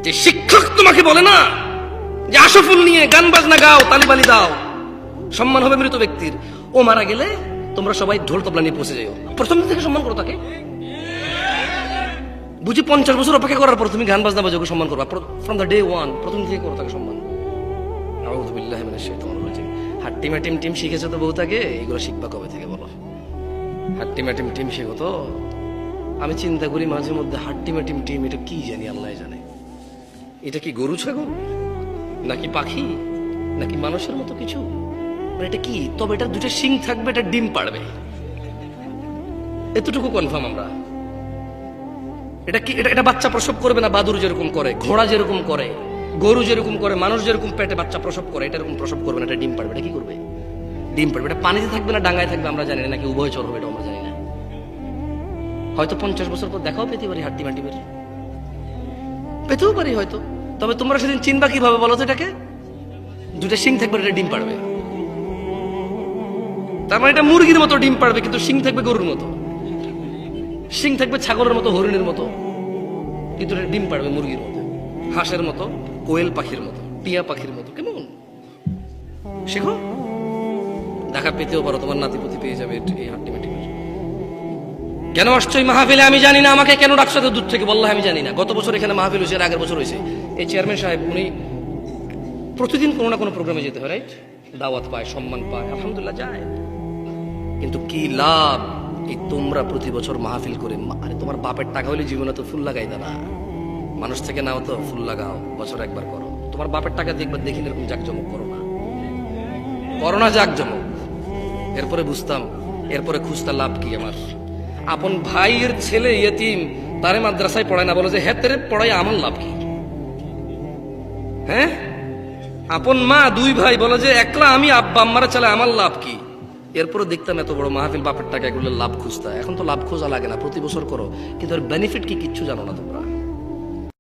যে শিক্ষক তোমাকে বলে না যে আশফুল নিয়ে গান বাজনা গাও, তালিবালি দাও, সম্মান হবে মৃত ব্যক্তির, ও মারা গেলে তোমরা সবাই ঢোল তবলা নিয়ে পৌঁছে যাও, প্রথম দিন থেকে সম্মান করো তাকে। বুঝি 50 বছর অপেক্ষা করার পর তুমি গান বাজনা বাজাও সম্মান করবা, ফ্রম দ্য ডে ওয়ান প্রথম থেকে করো তাকে সম্মান। আউযু বিল্লাহি মিনাশ শাইতানির রাজিম। হাট্টি ম্যাটিম টিম শিখেছে তো বহুটাকে, এগুলো শিখবা কবে থেকে বলো? হাট্টি ম্যাটিম টিম শিখো তো। আমি চিন্তা করি মাঝে মধ্যে হাট্টি ম্যাটিম টিম এটা কি জানি, আল্লাহ জানে। এটা কি গরু ছাগল নাকি পাখি নাকি মানুষের মতো কিছু, এটা কি? তবে এটা দুটো শিং থাকবে, এটা ডিম পাড়বে, এতটুকু কনফার্ম আমরা। এটা কি? এটা বাচ্চা প্রসব করবে না? বাদুর যেরকম করে, ঘোড়া যেরকম করে, গরু যেরকম করে, মানুষ যেরকম পেটে বাচ্চা প্রসব করে, এটা এরকম প্রসব করবে না, এটা ডিম পাড়বে। এটা কি করবে? ডিম পাড়বে। এটা পানিতে থাকবে না ডাঙায় থাকবে আমরা জানি না, নাকি উভয়চর হবে এটা আমরা জানি না। হয়তো 50 বছর পর দেখাও পেতে পারি, হাড্ডি মাটি বের পেতেও পারি হয়তো। তবে তোমরা সেদিন চিনবা কিভাবে বলো তো? এটাকে দুটা শিং থাকবে, এটা ডিম পাড়বে। তার মানে এটা মুরগির মতো ডিম পাড়বে, কিন্তু শিং থাকবে গরুর মতো, শিং থাকবে ছাগলের মতো, হরিণের মতো, কিন্তু এটা ডিম পাড়বে মুরগির মতো, হাঁসের মতো, কোয়েল পাখির মতো, টিয়া পাখির মতো। কেমন শেখো, দেখা পেতেও পারো, তোমার নাতিপতি পেয়ে যাবে এই হাড্ডি মাটি। কেন আসছো এই মাহফিলে আমি জানি না, আমাকে কেন ডাকছো তো দূর থেকে বললাম আমি জানি না। গত বছর এখানে মাহফিল হয়েছে, আগের বছর হয়েছে। এই চেয়ারম্যান সাহেব উনি প্রতিদিন কোনো না কোনো প্রোগ্রামে যেতে হয়, রাইট? দাওয়াত পায়, সম্মান পায়, আলহামদুলিল্লাহ যায়। কিন্তু কি লাভ এই তোমরা প্রতি বছর মাহফিল করে? আরে তোমার বাপের টাকা হলে জীবনে তো ফুল লাগাই না, মানুষ থেকে নাও তো ফুল লাগাও, বছর একবার করো। তোমার বাপের টাকা দিয়ে একবার দেখি এরকম জাকজমক করো না, করো না জাকজমক। এরপরে বুঝতাম, এরপরে খুঁজতে লাভ কি? আমার আপন ভাইয়ের ছেলে ইয়েতিম, তারে মাদ্রাসায় পড়ায় না, বলে যে হ্যাঁ তেরে পড়াই আমার লাভ কি? হ্যাঁ, আপন মা দুই ভাই বলে যে একলা আমি আব্বা আম্মারা চলে, আমার লাভ কি? এরপরে দেখতাম এত বড় মাহফিল, বাপের টাকা এগুলো লাভ খুঁজতা। এখন তো লাভ খোঁজা লাগে না, প্রতি বছর করো, কিন্তু এর বেনিফিট কি কিচ্ছু জানো না তোমরা।